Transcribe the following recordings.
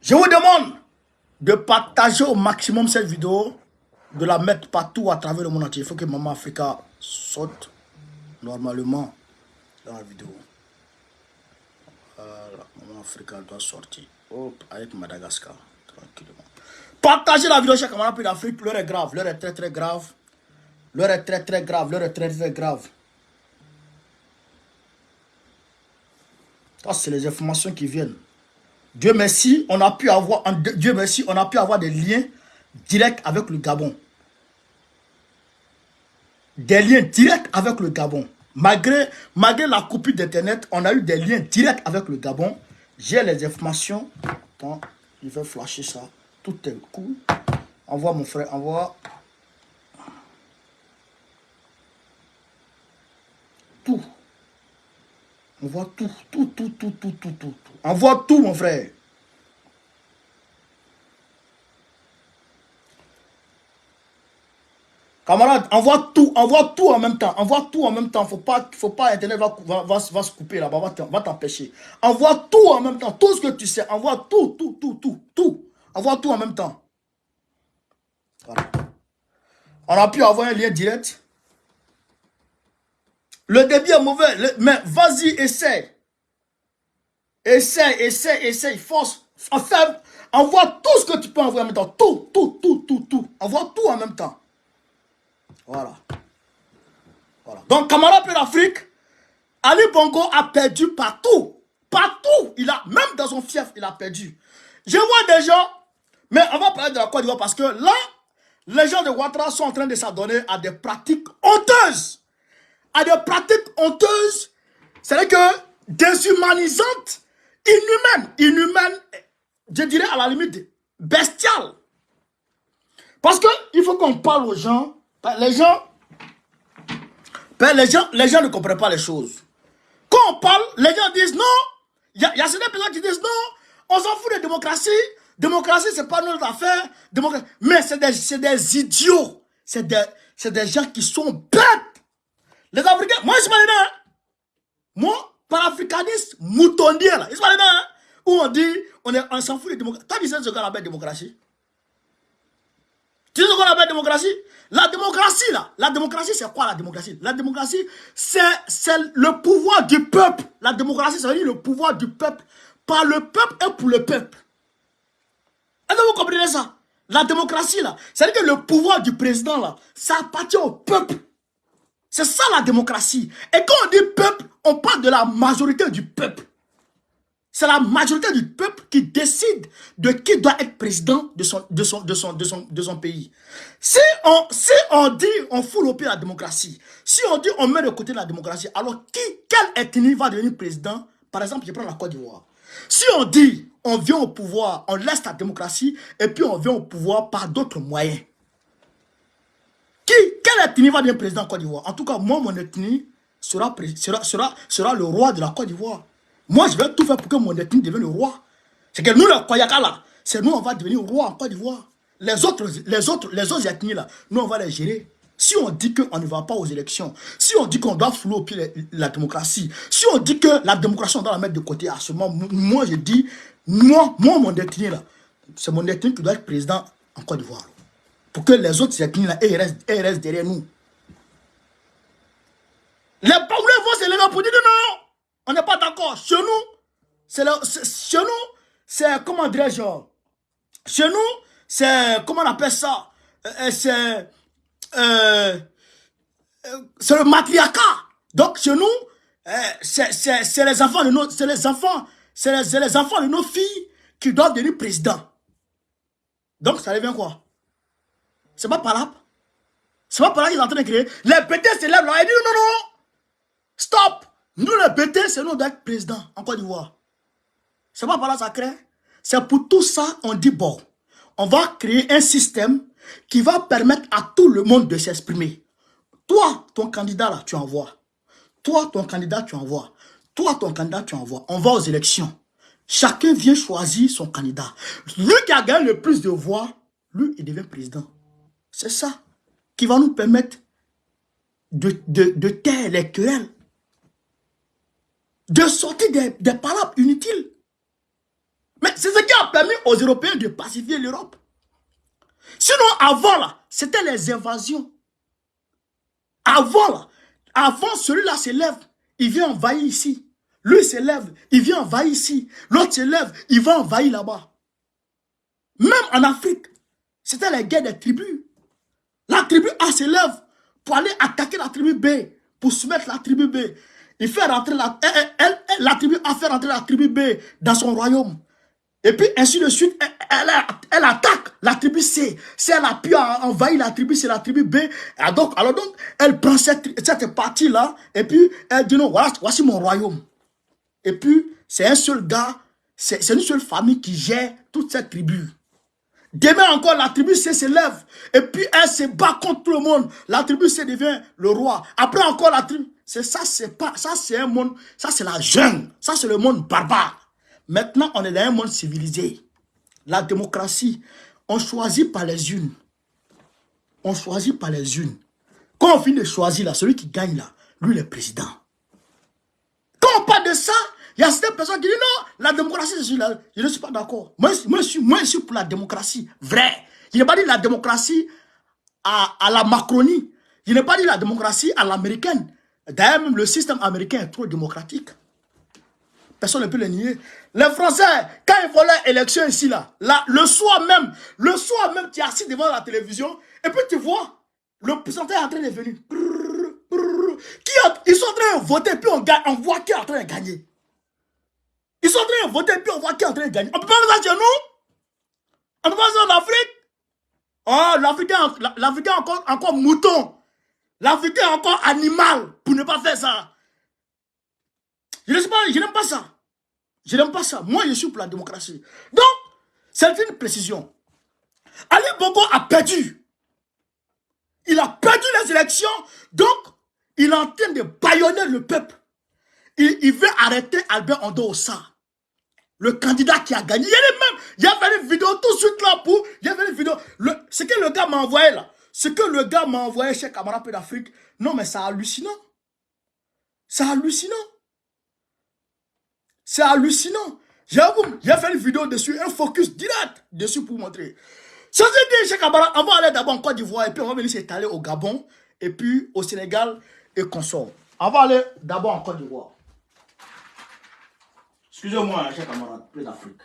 Je vous demande de partager au maximum cette vidéo, de la mettre partout à travers le monde entier. Il faut que Maman Africa saute normalement dans la vidéo. Voilà, Maman Africa doit sortir. Hop, avec Madagascar, tranquillement. Partagez la vidéo, chers camarades pays d'Afrique. L'heure est grave, l'heure est très grave. L'heure est très grave, l'heure est très grave. Ça, c'est les informations qui viennent. Dieu merci, on a pu avoir, des liens directs avec le Gabon. Des liens directs avec le Gabon. Malgré la coupure d'internet, on a eu des liens directs avec le Gabon. J'ai les informations. Attends, je vais flasher ça. Tout est cool. Envoie mon frère, envoie. Tout. On voit tout. Envoie tout, mon frère. Camarade, envoie tout en même temps. Envoie tout en même temps. Faut pas Internet va se couper là-bas, va t'empêcher. Envoie tout en même temps. Tout ce que tu sais. Envoie tout. Envoie tout en même temps. Voilà. On a pu avoir un lien direct. Le débit est mauvais, mais vas-y, essaie. Essaie, force. Enfin, envoie tout ce que tu peux envoyer en même temps. Tout. Envoie tout en même temps. Voilà. Donc, camarade de l'Afrique, Ali Bongo a perdu partout. Même dans son fief, il a perdu. Je vois des gens, mais on va parler de la Côte d'Ivoire parce que là, les gens de Ouattara sont en train de s'adonner à des pratiques honteuses. C'est-à-dire que déshumanisantes, inhumaines, je dirais à la limite bestiales. Parce que il faut qu'on parle aux gens. Les gens ne comprennent pas les choses. Quand on parle, les gens disent non. Il y a certaines personnes qui disent non, on s'en fout de démocratie. Démocratie, c'est pas notre affaire. Mais c'est des idiots. C'est des gens qui sont bêtes. Les Africains, moi je suis malin. Moi, panafricaniste, moutonnier là. Je suis malin. Où on dit, on s'en fout de démocratie. Toi, tu sais ce qu'on appelle démocratie? Tu sais ce qu'on appelle démocratie? La démocratie, c'est quoi la démocratie? La démocratie, c'est le pouvoir du peuple. La démocratie, ça veut dire le pouvoir du peuple. Par le peuple et pour le peuple. Est-ce que vous comprenez ça? La démocratie, là, c'est-à-dire que le pouvoir du président, là, ça appartient au peuple. C'est ça la démocratie. Et quand on dit peuple, on parle de la majorité du peuple. C'est la majorité du peuple qui décide de qui doit être président de son pays. Si on dit on fout au pied la démocratie, si on dit on met de côté la démocratie, alors quelle ethnie va devenir président? Par exemple, je prends la Côte d'Ivoire. Si on dit on vient au pouvoir, on laisse la démocratie et puis on vient au pouvoir par d'autres moyens. Quelle ethnie va devenir président en Côte d'Ivoire? En tout cas, moi, mon ethnie sera le roi de la Côte d'Ivoire. Moi, je vais tout faire pour que mon ethnie devienne le roi. C'est que nous, les Koyaka, là, c'est nous, on va devenir roi en Côte d'Ivoire. Les autres ethnies, là, nous, on va les gérer. Si on dit qu'on ne va pas aux élections, si on dit qu'on doit fouler au pied la démocratie, si on dit que la démocratie, on doit la mettre de côté à ce moment, moi, je dis, moi, mon ethnie, là, c'est mon ethnie qui doit être président en Côte d'Ivoire. Pour que les autres ethnies, là, elles restent derrière nous. Les Baoulés vont se lever pour dire non. On n'est pas d'accord. Chez nous, c'est comment dirais-je? Chez nous, c'est, comment on appelle ça? C'est le matriarcat. Donc, chez nous, c'est les enfants de nos, c'est les enfants de nos filles qui doivent devenir présidents. Donc, ça devient quoi? C'est pas par là. C'est pas par là qu'ils sont en train de créer. Les BT se lèvent là et disent non. Stop. Nous, les BT, c'est nous d'être président en Côte d'Ivoire. C'est pas par là ça crée. C'est pour tout ça, on dit bon, on va créer un système qui va permettre à tout le monde de s'exprimer. Toi, ton candidat là, tu envoies. Toi, ton candidat, tu envoies. Toi, ton candidat, tu envoies. On va aux élections. Chacun vient choisir son candidat. Lui qui a gagné le plus de voix, lui, il devient président. C'est ça qui va nous permettre de taire les querelles. De sortir des palabres inutiles. Mais c'est ce qui a permis aux Européens de pacifier l'Europe. Sinon, avant, là, c'était les invasions. Avant, là, avant, celui-là s'élève, il vient envahir ici. Lui s'élève, il vient envahir ici. L'autre s'élève, il va envahir là-bas. Même en Afrique, c'était les guerres des tribus. La tribu A s'élève pour aller attaquer la tribu B, pour soumettre la tribu B. Il fait rentrer la tribu A fait rentrer la tribu B dans son royaume. Et puis ainsi de suite, elle attaque la tribu C. Si elle a pu envahir la tribu C, la tribu B, alors donc elle prend cette partie-là, et puis elle dit non, voilà, voici mon royaume. Et puis c'est un seul gars, c'est une seule famille qui gère toute cette tribu. Demain encore, la tribu C s'élève, et puis elle se bat contre tout le monde. La tribu C devient le roi. Après encore la tribu, c'est un monde, ça c'est la jungle, ça c'est le monde barbare. Maintenant, on est dans un monde civilisé. La démocratie, on choisit par les unes. On choisit par les unes. Quand on finit de choisir, là, celui qui gagne, là, lui, le président. Quand on parle de ça, il y a certaines personnes qui disent non, la démocratie, je ne suis pas d'accord. Moi, je suis pour la démocratie. Vrai. Je n'ai pas dit la démocratie à la Macronie. Je n'ai pas dit la démocratie à l'américaine. D'ailleurs, même le système américain est trop démocratique. Personne ne peut le nier. Les Français, quand ils font leur élection ici, là, le soir même, tu es assis devant la télévision, et puis tu vois, le pourcentage est en train de venir. Ils sont en train de voter, puis on voit qui est en train de gagner. Ils sont en train de voter, puis on voit qui est en train de gagner. On ne peut pas faire ça chez nous. On ne peut pas faire ça en Afrique. Oh, l'Africain encore mouton. L'Africain encore animal pour ne pas faire ça. Je n'aime pas ça. Je n'aime pas ça. Moi, je suis pour la démocratie. Donc, c'est une précision. Ali Bongo a perdu. Il a perdu les élections. Donc, il est en train de bâillonner le peuple. Il veut arrêter Albert Ondo Ossa, le candidat qui a gagné. Il y avait une vidéo tout de suite là pour... Il y avait une vidéo. Ce que le gars m'a envoyé là. Ce que le gars m'a envoyé chez Camarade Peu d'Afrique. Non, mais c'est hallucinant. C'est hallucinant. C'est hallucinant. J'ai fait une vidéo dessus, un focus direct dessus pour vous montrer. Ça veut dire, chez Kabbalah, on va aller d'abord en Côte d'Ivoire, et puis on va venir s'étaler au Gabon, et puis au Sénégal, et consort. On va aller d'abord en Côte d'Ivoire. Excusez-moi, chers camarades, plein d'Afrique.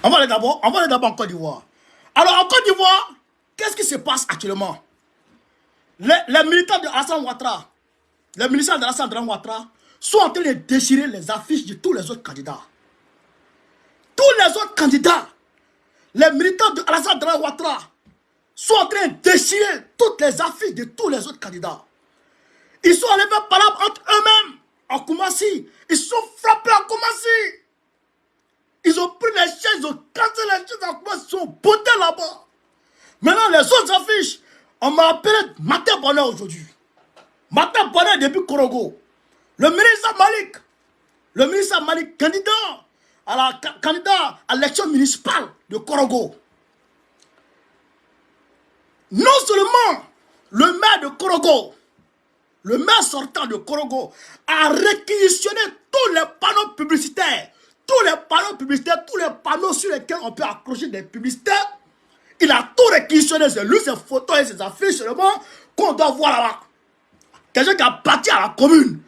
On va aller d'abord en Côte d'Ivoire. Alors, en Côte d'Ivoire, qu'est-ce qui se passe actuellement? Les militants de Alassane Ouattara, les militants de Alassane Ouattara sont en train de déchirer les affiches de tous les autres candidats. Tous les autres candidats, les militants de Alassane Ouattara sont en train de déchirer toutes les affiches de tous les autres candidats. Ils sont allés faire palabre entre eux-mêmes en Koumassi. Ils sont frappés en Koumassi. Ils ont pris les chaises, ils ont cassé les chaises en Koumassi, ils sont bottés là-bas. Maintenant, les autres affiches, on m'a appelé Matin Bonheur aujourd'hui. Matin Bonheur depuis Korogo. Le ministre Malik, candidat à l'élection municipale de Korogo. Non seulement le maire de Korogo, le maire sortant de Korogo a réquisitionné tous les panneaux publicitaires, tous les panneaux sur lesquels on peut accrocher des publicitaires. Il a tout réquisitionné, c'est lui, ses photos et ses affiches seulement qu'on doit voir là-bas. Quelqu'un qui a bâti à la commune.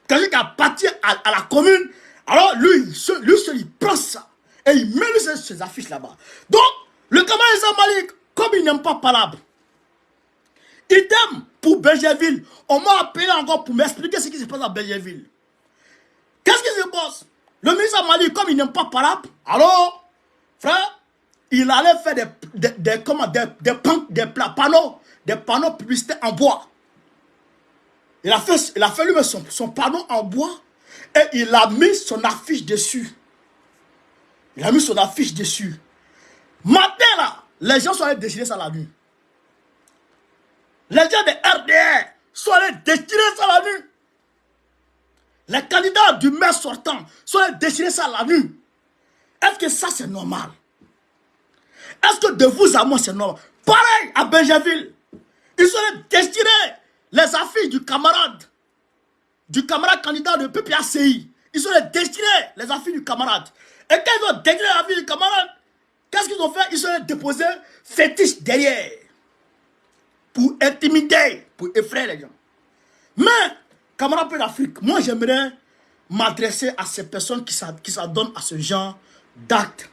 Quelqu'un qui a bâti à la commune. Alors lui seul, il prend ça. Et il met ses affiches là-bas. Donc, le camarade Malik, comme il n'aime pas palabre, idem pour Bergerville. On m'a appelé encore pour m'expliquer ce qui se passe à Bergerville. Qu'est-ce qui se passe? Le ministre Malik, comme il n'aime pas palabre, alors, frère, il allait faire des panneaux publicitaires en bois. Il a fait lui-même son panneau en bois et il a mis son affiche dessus. Matin là, les gens sont allés déchirer ça la nuit. Les gens de RDR sont allés déchirer ça la nuit. Les candidats du maire sortant sont allés déchirer ça la nuit. Est-ce que ça c'est normal? Est-ce que de vous à moi c'est normal? Pareil à Bergerville. Ils sont allés déchirer les affiches du camarade. du camarade candidat de PPACI. Ils ont les destinés, les affaires du camarade. Et quand ils ont destiné les affaires du camarade, qu'est-ce qu'ils ont fait? Ils ont déposé fétiche derrière. Pour intimider, pour effrayer les gens. Mais, camarades peu d'Afrique, moi j'aimerais m'adresser à ces personnes qui s'adonnent à ce genre d'actes.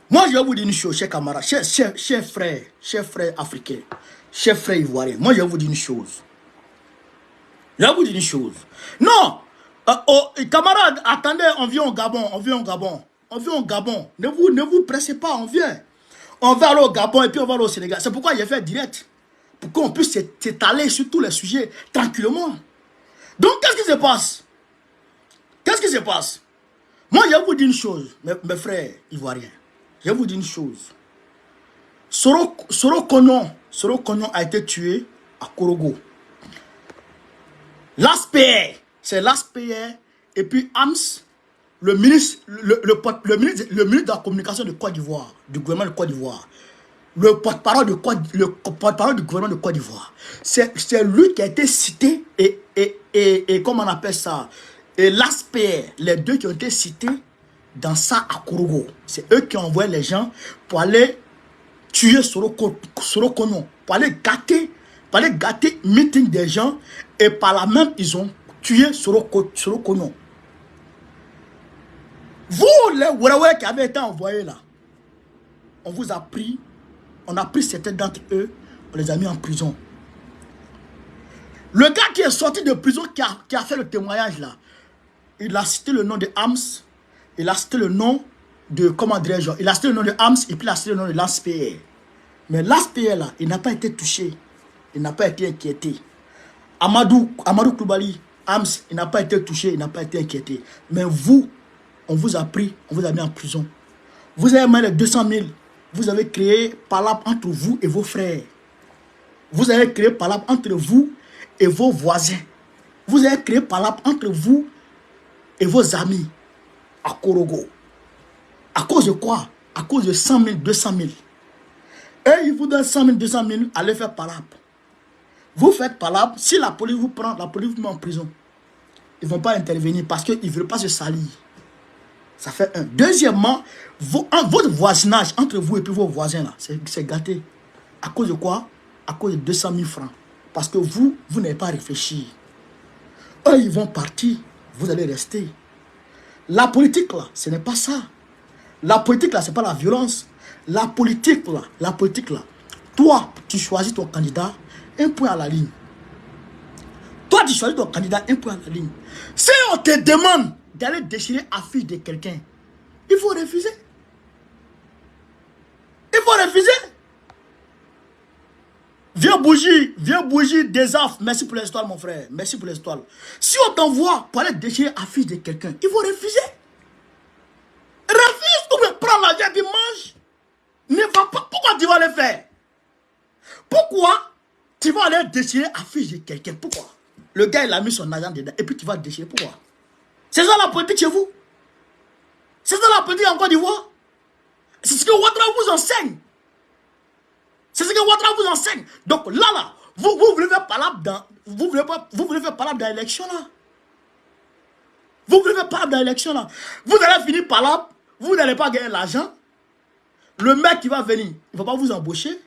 Moi je vais vous dire une chose, chers camarades, chers frères africains, chers frères ivoiriens. Moi je vais vous dire une chose. Je vais vous dire une chose. Non, camarades, attendez, on vient au Gabon, on vient au Gabon. On vient au Gabon. Ne vous pressez pas, on vient. On va aller au Gabon et puis on va aller au Sénégal. C'est pourquoi j'ai fait direct. Pour qu'on puisse s'étaler sur tous les sujets tranquillement. Donc, qu'est-ce qui se passe? Qu'est-ce qui se passe? Moi, je vais vous dire une chose, mes frères ivoiriens. Je vais vous dire une chose. Soro Kognon a été tué à Korogo. L'ASPR, c'est l'ASPR, et puis AMS, le ministre de la communication de Côte d'Ivoire, du gouvernement de Côte d'Ivoire, le porte-parole du gouvernement de Côte d'Ivoire. C'est lui qui a été cité et comment on appelle ça, et l'ASPR, les deux qui ont été cités dans ça à Korogo. C'est eux qui ont envoyé les gens pour aller tuer Soro Kognon, pour aller gâter meeting des gens, et par là même ils ont tué Soro Kognon. Vous, les Wéréwé qui avez été envoyés là, on vous a pris, on a pris certains d'entre eux, on les a mis en prison. Le gars qui est sorti de prison, qui a fait le témoignage là, il a cité le nom de Ams, il a cité le nom de, comment dirais-je, il a cité le nom de Ams et puis il a cité le nom de l'ASPR. Mais l'ASPR là, il n'a pas été touché, il n'a pas été inquiété. Amadou Koulibaly, Ams, il n'a pas été touché, il n'a pas été inquiété. Mais vous, on vous a pris, on vous a mis en prison. Vous avez mis les 200 000, vous avez créé palabre entre vous et vos frères. Vous avez créé palabre entre vous et vos voisins. Vous avez créé palabre entre vous et vos amis à Korogo. À cause de quoi? À cause de 100 000, 200 000. Et ils vous donnent 100 000, 200 000, allez faire palabre. Vous faites palabre, si la police vous prend, la police vous met en prison. Ils ne vont pas intervenir parce qu'ils ne veulent pas se salir. Ça fait un. Deuxièmement, votre voisinage entre vous et puis vos voisins là, c'est gâté. À cause de quoi? À cause de 200 000 francs. Parce que vous n'avez pas réfléchi. Eux, ils vont partir, vous allez rester. La politique là, ce n'est pas ça. La politique là, ce n'est pas la violence. La politique là, toi, tu choisis ton candidat, un point à la ligne. Toi, tu choisis ton candidat, un point à la ligne. Si on te demande d'aller déchirer l'affiche de quelqu'un, il faut refuser. Il faut refuser. Viens bougie, désaf. Merci pour l'histoire, mon frère. Merci pour l'histoire. Si on t'envoie pour aller déchirer l'affiche de quelqu'un, il faut refuser. Refuse ou me prends l'argent et mange. Ne va pas. Pourquoi tu vas le faire? Pourquoi tu vas aller déchirer l'affiche de quelqu'un? Pourquoi? Le gars, il a mis son argent dedans et puis tu vas déchirer. Pourquoi? C'est ça la politique chez vous? C'est ça la politique en Côte d'Ivoire? C'est ce que Ouattara vous enseigne. C'est ce que Ouattara vous enseigne. Donc là, vous voulez faire palabre dans... Vous voulez faire palabre dans l'élection là. Vous voulez faire palabre dans l'élection là. Vous allez finir palabre, vous n'allez pas gagner l'argent. Le mec qui va venir, il ne va pas vous embaucher.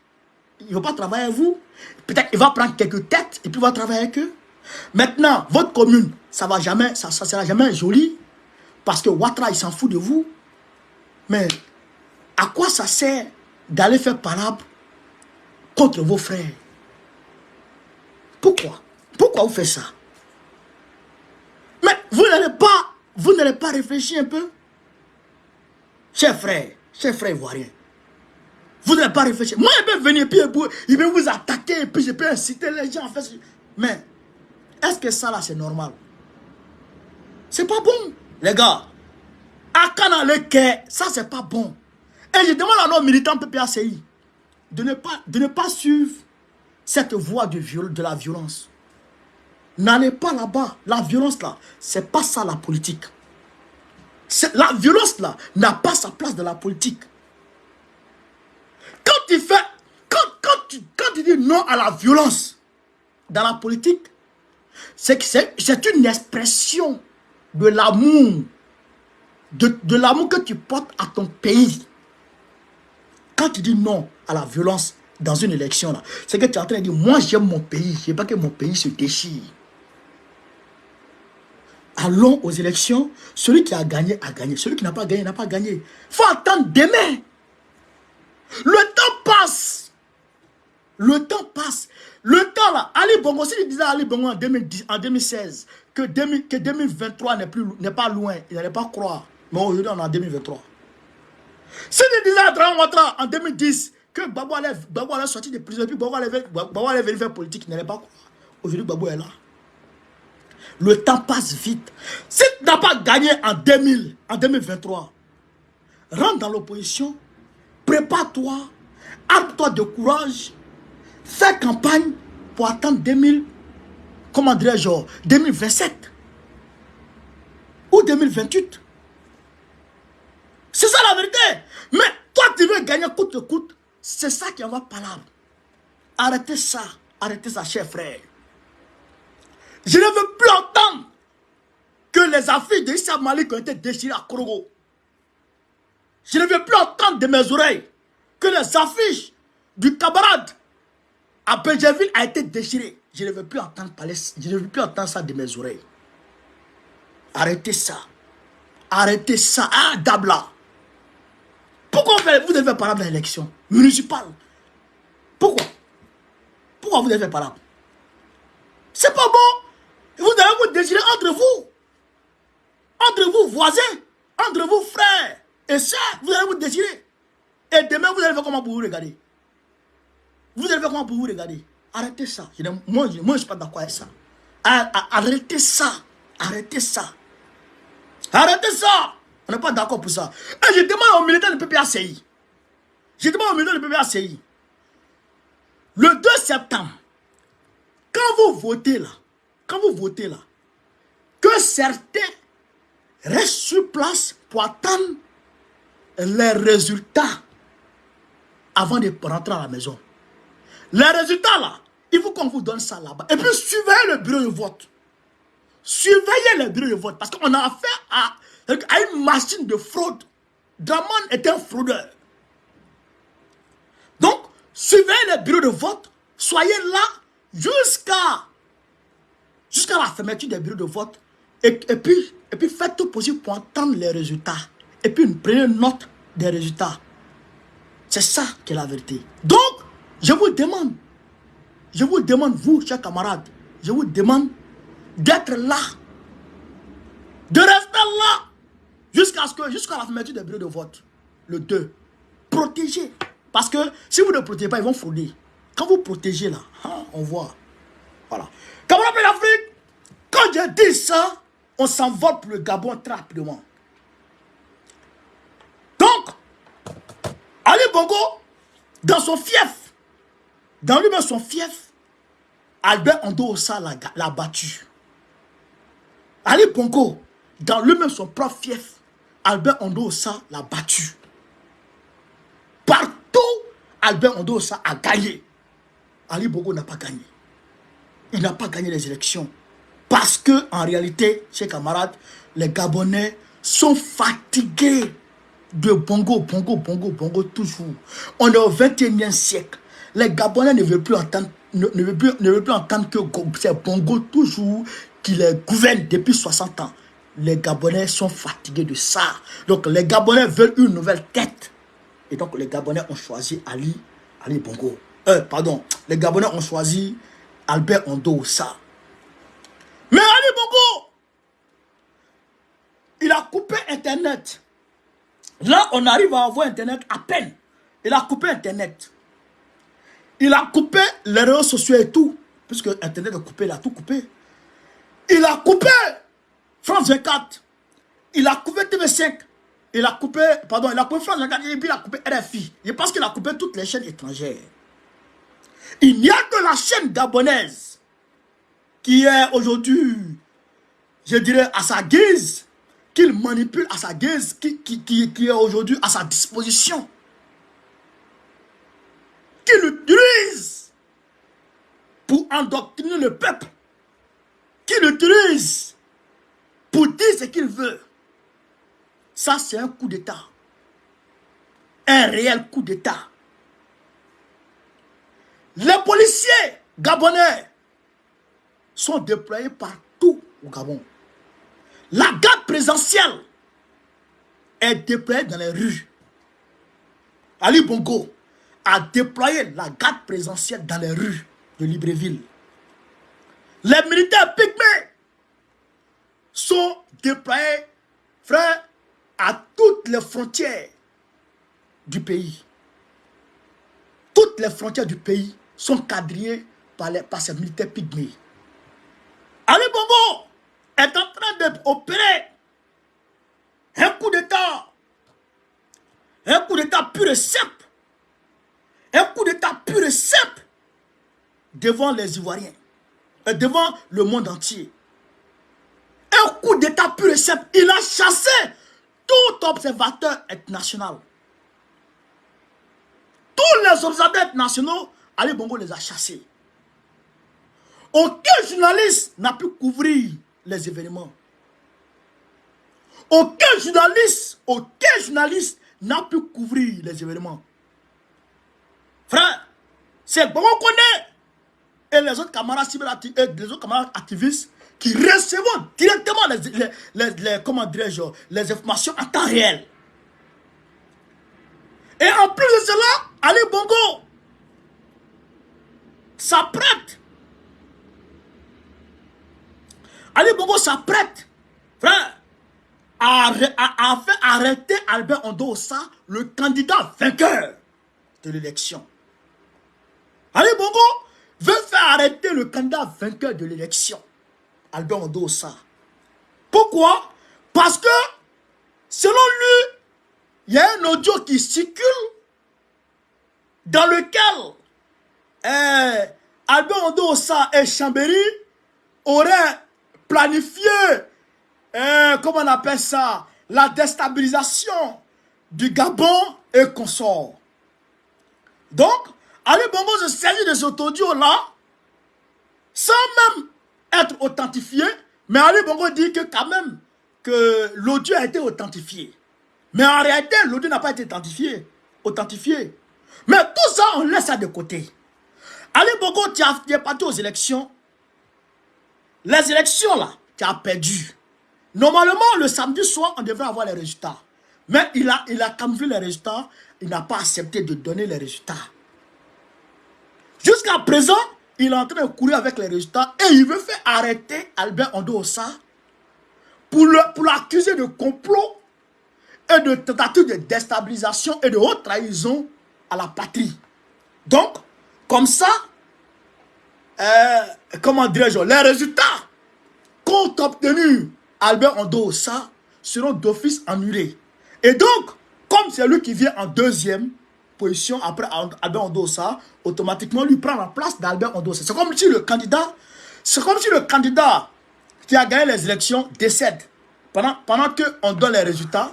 Il ne va pas travailler avec vous. Peut-être qu'il va prendre quelques têtes et puis il va travailler avec eux. Maintenant, votre commune, ça ne sera jamais joli. Parce que Ouattara, il s'en fout de vous. Mais à quoi ça sert d'aller faire palabre contre vos frères? Pourquoi? Pourquoi vous faites ça? Mais vous n'allez pas réfléchir un peu? Chers frères ivoiriens, vous n'allez pas réfléchir. Moi, je peux venir, puis il peut vous attaquer, puis je peux inciter les gens à faire ça. Mais, est-ce que ça là, c'est normal? C'est pas bon. Les gars, à Canal Quai, ça c'est pas bon. Et je demande à nos militants PPACI de ne pas suivre cette voie de la violence. N'allez pas là-bas. La violence là, c'est pas ça la politique. La violence là n'a pas sa place dans la politique. Quand tu dis non à la violence dans la politique, C'est une expression de l'amour, de l'amour que tu portes à ton pays. Quand tu dis non à la violence dans une élection, c'est que tu es en train de dire, moi j'aime mon pays, je ne veux pas que mon pays se déchire. Allons aux élections, celui qui a gagné, a gagné. Celui qui n'a pas gagné, n'a pas gagné. Il faut attendre demain. Le temps passe. Le temps passe. Le temps là, Ali Bongo, s'il disait à Ali Bongo en 2016 que 2023 n'est pas loin, il n'allait pas croire. Mais aujourd'hui, on est en 2023. S'il disait à Dragon Ouattara en 2010 que Gbagbo allait sortir de prison, puis Gbagbo allait venir faire politique, il n'allait pas croire. Aujourd'hui, Gbagbo est là. Le temps passe vite. Si tu n'as pas gagné en 2023, rentre dans l'opposition, prépare-toi, arme-toi de courage, fais campagne pour attendre 2027 ou 2028. C'est ça la vérité. Mais toi, tu veux gagner coûte que coûte. C'est ça qui en va palabre. Arrêtez ça, cher frère. Je ne veux plus entendre que les affiches de Issa Malik ont été déchirées à Korogo. Je ne veux plus entendre de mes oreilles que les affiches du camarade à Benjerville ont été déchirées. Je ne veux plus entendre parler, je ne veux plus entendre ça de mes oreilles. Arrêtez ça. Arrêtez ça. Ah, Dabla. Pourquoi vous devez parler de l'élection municipale? Pourquoi? Pourquoi vous devez parler? C'est pas bon. Vous allez vous déchirer entre vous. Entre vous voisins. Entre vous frères et sœurs. Vous allez vous déchirer. Et demain, vous allez faire comment pour vous regarder? Vous allez faire comment pour vous regarder? Arrêtez ça. Moi, je ne suis pas d'accord avec ça. Arrêtez ça. Arrêtez ça. Arrêtez ça. On n'est pas d'accord pour ça. Et je demande aux militants du PPACI. Je demande aux militants du PPACI. Le 2 septembre, quand vous votez là, que certains restent sur place pour attendre les résultats avant de rentrer à la maison. Les résultats là, il faut qu'on vous donne ça là-bas. Et puis surveillez le bureau de vote. Surveillez le bureau de vote. Parce qu'on a affaire à une machine de fraude. Draman est un fraudeur. Donc, surveillez le bureau de vote. Soyez là jusqu'à la fermeture des bureaux de vote. Et puis faites tout possible pour entendre les résultats. Et puis prenez note des résultats. C'est ça qui est la vérité. Donc, je vous demande, vous, chers camarades, je vous demande d'être là, de rester là, jusqu'à la fermeture des bureaux de vote, le 2. Protégez. Parce que si vous ne protégez pas, ils vont frauder. Quand vous protégez là, on voit. Voilà. Camarades de l'Afrique, quand je dis ça, on s'envole pour le Gabon très rapidement. Donc, Ali Bongo, dans son fief, dans lui-même son fief, Albert Ondo-Ossa l'a battu. Ali Bongo, dans lui-même son propre fief, Albert Ondo-Ossa l'a battu. Partout, Albert Ondo-Ossa a gagné. Ali Bongo n'a pas gagné. Il n'a pas gagné les élections. Parce que, en réalité, chers camarades, les Gabonais sont fatigués de Bongo toujours. On est au 21e siècle. Les Gabonais ne veulent plus entendre, ne veulent plus entendre que c'est Bongo toujours qui les gouverne depuis 60 ans. Les Gabonais sont fatigués de ça. Donc les Gabonais veulent une nouvelle tête. Et donc les Gabonais ont choisi Ali Bongo. Les Gabonais ont choisi Albert Ondo-Ossa. Mais Ali Bongo, il a coupé Internet. Là, on arrive à avoir Internet à peine. Il a coupé Internet. Il a coupé les réseaux sociaux et tout. Puisque Internet est coupé, il a tout coupé. Il a coupé France 24. Il a coupé TV5. Il a coupé France 24 et puis il a coupé RFI. Je pense qu'il a coupé toutes les chaînes étrangères. Il n'y a que la chaîne gabonaise qui est aujourd'hui, je dirais, à sa guise, qu'il manipule à sa guise, qui est aujourd'hui à sa disposition, qu'il utilise pour endoctriner le peuple. qui l'utilise pour dire ce qu'il veut. Ça, c'est un coup d'État. Un réel coup d'État. Les policiers gabonais sont déployés partout au Gabon. La garde présidentielle est déployée dans les rues. Ali Bongo a déployé la garde présidentielle dans les rues de Libreville. Les militaires pygmées sont déployés, frère, à toutes les frontières du pays. Toutes les frontières du pays sont quadrillées par ces militaires pygmées. Ali Bongo est en train d'opérer un coup d'État. Un coup d'État pur et simple. Un coup d'État pur et simple devant les Ivoiriens. Et devant le monde entier. Un coup d'État pur et simple. Il a chassé tout observateur international. Tous les observateurs internationaux, Ali Bongo les a chassés. Aucun journaliste n'a pu couvrir les événements. Aucun journaliste n'a pu couvrir les événements. Frère, c'est Bongo Koné et les autres camarades activistes qui recevront directement les informations en temps réel. Et en plus de cela, Ali Bongo s'apprête. Ali Bongo s'apprête, frère, à faire arrêter Albert Ondossa, le candidat vainqueur de l'élection. Ali Bongo veut faire arrêter le candidat vainqueur de l'élection, Albert Ondossa. Pourquoi? Parce que, selon lui, il y a un audio qui circule dans lequel Albert Ondossa et Chambéry auraient planifié, comment on appelle ça, la déstabilisation du Gabon et consorts. Donc, Ali Bongo se saisit de cet audio-là, sans même être authentifié, mais Ali Bongo dit que quand même, que l'audio a été authentifié. Mais en réalité, l'audio n'a pas été authentifié. Mais tout ça, on laisse ça de côté. Ali Bongo, tu es parti aux élections. Les élections, là, tu as perdu. Normalement, le samedi soir, on devrait avoir les résultats. Mais il a quand même vu les résultats, il n'a pas accepté de donner les résultats. Jusqu'à présent, il est en train de courir avec les résultats et il veut faire arrêter Albert Ondossa pour l'accuser de complot et de tentative de déstabilisation et de haute trahison à la patrie. Donc, comme ça, comment dirais-je, les résultats qu'ont obtenus Albert Ondossa seront d'office annulés. Et donc, comme c'est lui qui vient en deuxième position après Albert Ondossa, automatiquement lui prend la place d'Albert Ondossa. C'est comme si le candidat qui a gagné les élections décède. Pendant qu'on donne les résultats,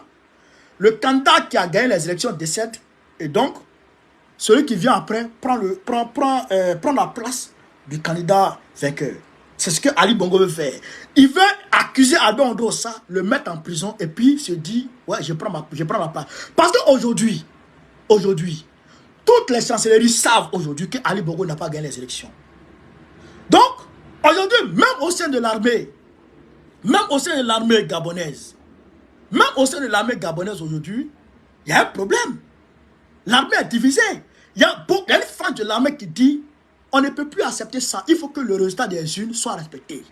le candidat qui a gagné les élections décède. Et donc, celui qui vient après prend la place du candidat vainqueur. C'est ce que Ali Bongo veut faire. Il veut accuser Albert Ondossa, le mettre en prison et puis se dit, ouais, je prends la place. Parce qu'aujourd'hui, toutes les chancelleries savent aujourd'hui que Ali Bongo n'a pas gagné les élections. Donc, aujourd'hui, même au sein de l'armée gabonaise, aujourd'hui, il y a un problème. L'armée est divisée. Il y a une frange de l'armée qui dit on ne peut plus accepter ça. Il faut que le résultat des urnes soit respecté.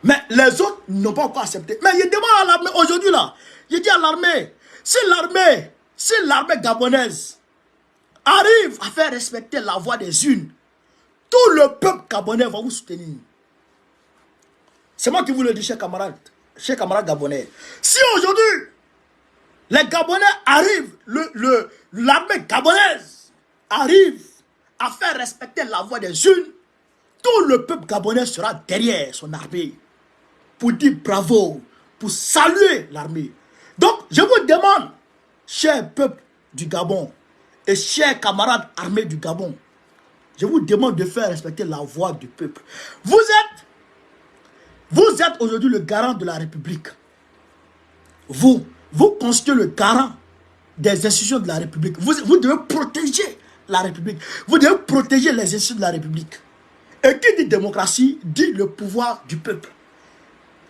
Mais les autres n'ont pas encore accepté. Mais il demande à l'armée aujourd'hui là. Il dit à l'armée, si l'armée gabonaise arrive à faire respecter la voix des urnes, tout le peuple gabonais va vous soutenir. C'est moi qui vous le dis, chers camarades gabonais. Si aujourd'hui, les Gabonais arrivent, l'armée gabonaise arrive à faire respecter la voix des urnes, tout le peuple gabonais sera derrière son armée pour dire bravo, pour saluer l'armée. Donc, je vous demande, chers peuple du Gabon et chers camarades armés du Gabon, je vous demande de faire respecter la voix du peuple. Vous êtes Vous êtes aujourd'hui le garant de la République. Vous constituez le garant des institutions de la République. Vous devez protéger la République. Vous devez protéger les institutions de la République. Et qui dit démocratie, dit le pouvoir du peuple.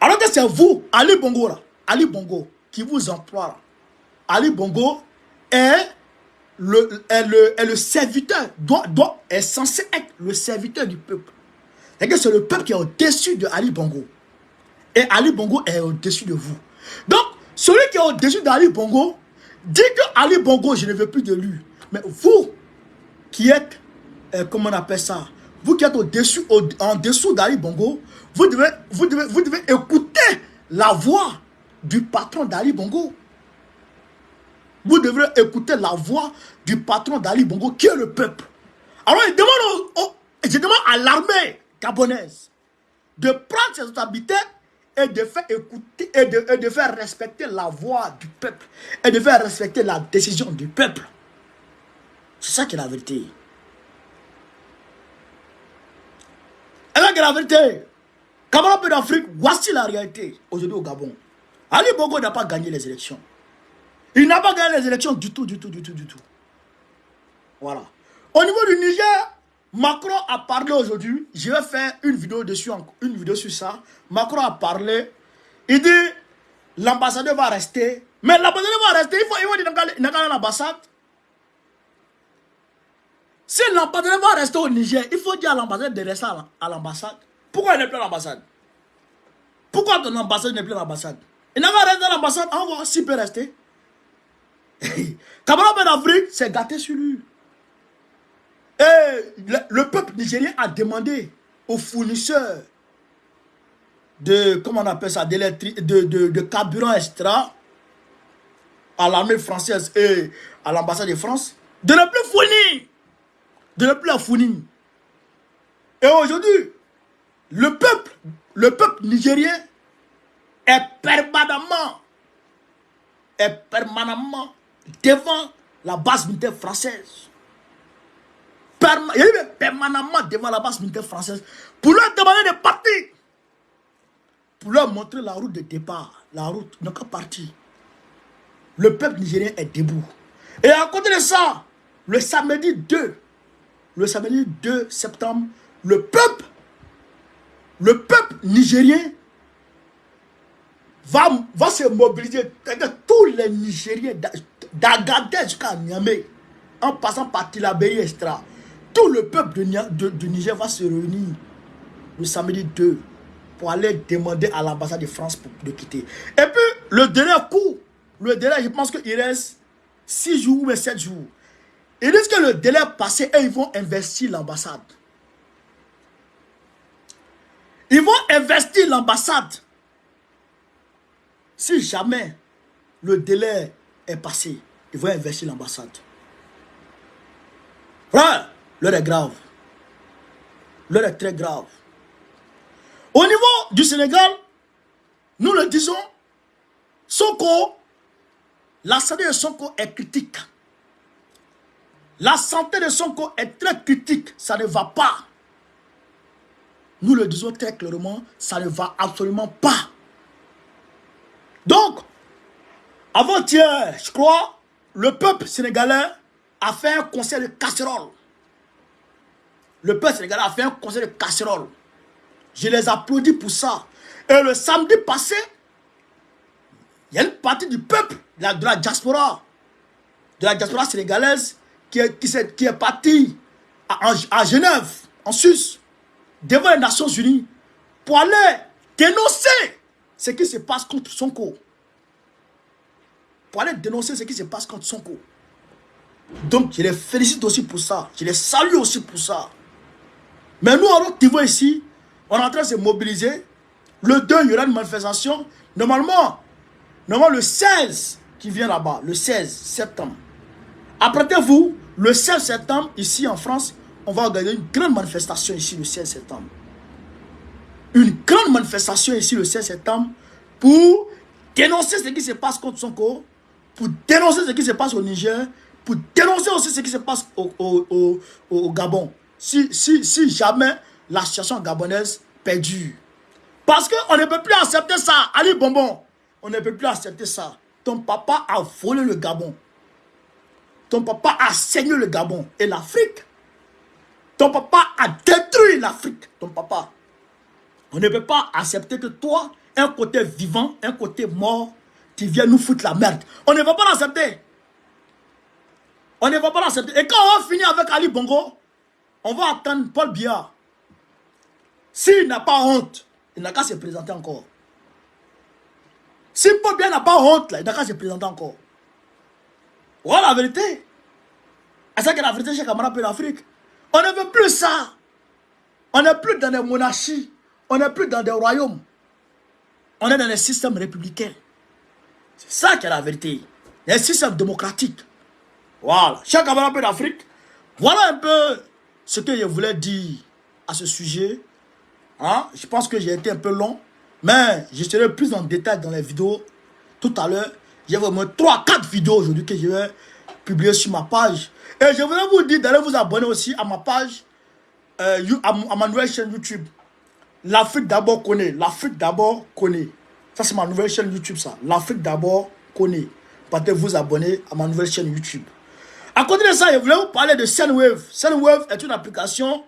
Alors que c'est vous, Ali Bongo, là, Ali Bongo, qui vous emploie. Ali Bongo est le serviteur, est censé être le serviteur du peuple. C'est que c'est le peuple qui est au-dessus de Ali Bongo. Et Ali Bongo est au-dessus de vous. Donc, celui qui est au-dessus d'Ali Bongo, dit que Ali Bongo, je ne veux plus de lui. Mais vous, qui êtes, comment on appelle ça, vous qui êtes au-dessus, en dessous d'Ali Bongo, vous devez écouter la voix du patron d'Ali Bongo. Vous devrez écouter la voix du patron d'Ali Bongo, qui est le peuple. Alors, je demande à l'armée gabonaise de prendre ses responsabilités et de faire écouter et de faire respecter la voix du peuple et de faire respecter la décision du peuple. C'est ça qui est la vérité. Et là, la vérité, Cameroun pays d'Afrique, voici la réalité aujourd'hui au Gabon. Ali Bongo n'a pas gagné les élections. Il n'a pas gagné les élections du tout. Voilà. Au niveau du Niger, Macron a parlé aujourd'hui. Je vais faire une vidéo dessus, une vidéo sur ça. Macron a parlé. Il dit l'ambassadeur va rester. Mais l'ambassadeur va rester. Il faut dire dans l'ambassade. Si l'ambassadeur va rester au Niger, il faut dire à l'ambassadeur de rester à l'ambassade. Pourquoi il n'est plus à l'ambassade? Pourquoi ton ambassadeur n'est plus à l'ambassade? Il n'a pas resté à l'ambassade. On va voir s'il peut rester. Cameroun en Afrique, c'est gâté sur lui. Et le peuple nigérien a demandé aux fournisseurs de, comment on appelle ça, de carburant extra à l'armée française et à l'ambassade de France de ne plus fournir. De ne plus la fournir. Et aujourd'hui, le peuple nigérien est permanemment devant la base militaire française. Il est permanemment devant la base militaire française pour leur demander de partir. Pour leur montrer la route de départ. La route, ils n'ont qu'à partir. Le peuple nigérien est debout. Et à côté de ça, le samedi 2 septembre, le peuple nigérien va se mobiliser. Tous les Nigériens d'Agadez jusqu'à Niamey, en passant par Tilaberi extra, tout le peuple de Niger va se réunir le samedi 2 pour aller demander à l'ambassade de France de quitter. Et puis, le délai court. Le délai, je pense qu'il reste 6 jours ou 7 jours. Ils disent que le délai est passé et ils vont investir l'ambassade. Ils vont investir l'ambassade. Si jamais le délai est passé, ils vont investir l'ambassade. Ouais, l'heure est grave. L'heure est très grave. Au niveau du Sénégal, nous le disons, Sonko, la santé de Sonko est critique. La santé de Sonko est très critique. Ça ne va pas. Nous le disons très clairement, ça ne va absolument pas. Donc, avant-hier, je crois, le peuple sénégalais a fait un concert de casserole. Le peuple sénégalais a fait un concert de casserole. Je les applaudis pour ça. Et le samedi passé, il y a une partie du peuple, de la diaspora sénégalaise, qui est partie à Genève, en Suisse, devant les Nations Unies, pour aller dénoncer ce qui se passe contre Sonko. Pour aller dénoncer ce qui se passe contre Sonko. Donc, je les félicite aussi pour ça. Je les salue aussi pour ça. Mais nous, à notre niveau ici, on est en train de se mobiliser. Le 2, il y aura une manifestation. Normalement, le 16 qui vient là-bas, le 16 septembre. Apprêtez-vous, le 16 septembre, ici en France, on va organiser une grande manifestation ici le 16 septembre. Une grande manifestation ici le 16 septembre pour dénoncer ce qui se passe contre Sonko, pour dénoncer ce qui se passe au Niger, pour dénoncer aussi ce qui se passe au Gabon. Si jamais la situation gabonaise perdure. Parce qu'on ne peut plus accepter ça. Ali Bonbon, on ne peut plus accepter ça. Ton papa a volé le Gabon. Ton papa a saigné le Gabon et l'Afrique. Ton papa a détruit l'Afrique. Ton papa. On ne peut pas accepter que toi, un côté vivant, un côté mort, tu viens nous foutre la merde. On ne va pas l'accepter. On ne va pas l'accepter. Et quand on va finir avec Ali Bongo, on va attendre Paul Biya. S'il n'a pas honte, il n'a qu'à se présenter encore. Si Paul Biya n'a pas honte, là, il n'a qu'à se présenter encore. Voilà la vérité. C'est ça que la vérité chez Camara pour l'Afrique. On ne veut plus ça. On n'est plus dans des monarchies. On n'est plus dans des royaumes. On est dans les systèmes républicains. C'est ça qui est la vérité. Les systèmes démocratiques. Voilà. Chez Camara pour l'Afrique. Voilà un peu ce que je voulais dire à ce sujet. Hein? Je pense que j'ai été un peu long. Mais je serai plus en détail dans les vidéos tout à l'heure. J'ai vraiment 3-4 vidéos aujourd'hui que je vais publier sur ma page. Et je voudrais vous dire d'aller vous abonner aussi à ma page, à ma nouvelle chaîne YouTube. L'Afrique d'abord connaît. L'Afrique d'abord connaît. Ça, c'est ma nouvelle chaîne YouTube, ça. L'Afrique d'abord connaît. Partez vous abonner à ma nouvelle chaîne YouTube. À côté de ça, je voulais vous parler de Sendwave. Sendwave est une application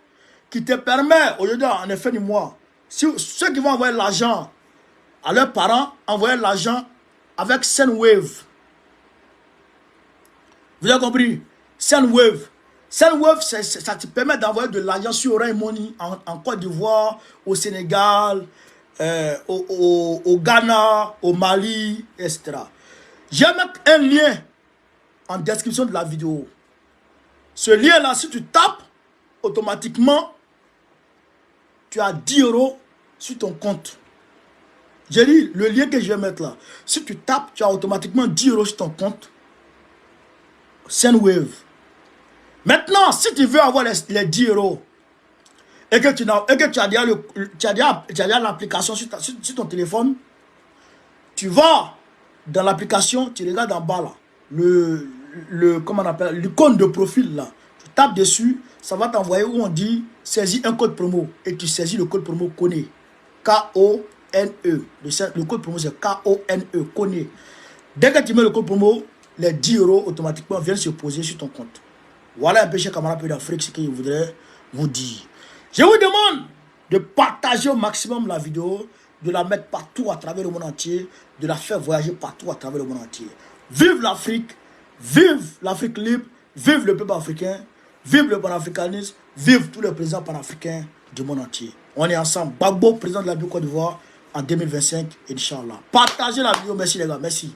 qui te permet, aujourd'hui, en effet du mois, si ceux qui vont envoyer l'argent à leurs parents, envoyer l'argent avec Sendwave. Vous avez compris? Sendwave. Sendwave, ça te permet d'envoyer de l'argent sur Orange Money en Côte d'Ivoire, au Sénégal, au Ghana, au Mali, etc. Je vais mettre un lien en description de la vidéo. Ce lien-là, si tu tapes, automatiquement, tu as 10 € sur ton compte. J'ai dit, le lien que je vais mettre là, si tu tapes, tu as automatiquement 10 € sur ton compte. Sendwave. Maintenant, si tu veux avoir les 10 € et que tu as déjà l'application sur ton téléphone, tu vas dans l'application, tu regardes en bas là, comment on appelle, l'icône de profil là. Tu tapes dessus, ça va t'envoyer où on dit saisis un code promo et tu saisis le code promo KONE. K-O-N-E. Le code promo c'est K-O-N-E. KONE. Dès que tu mets le code promo, les 10 € automatiquement viennent se poser sur ton compte. Voilà un peu chez Camara d'Afrique ce que je voudrais vous dire. Je vous demande de partager au maximum la vidéo, de la mettre partout à travers le monde entier, de la faire voyager partout à travers le monde entier. Vive l'Afrique, vive l'Afrique libre, vive le peuple africain, vive le panafricanisme, vive tous les présidents panafricains du monde entier. On est ensemble. Gbagbo, président de la Côte d'Ivoire en 2025, Inch'Allah. Partagez la vidéo, merci les gars, merci.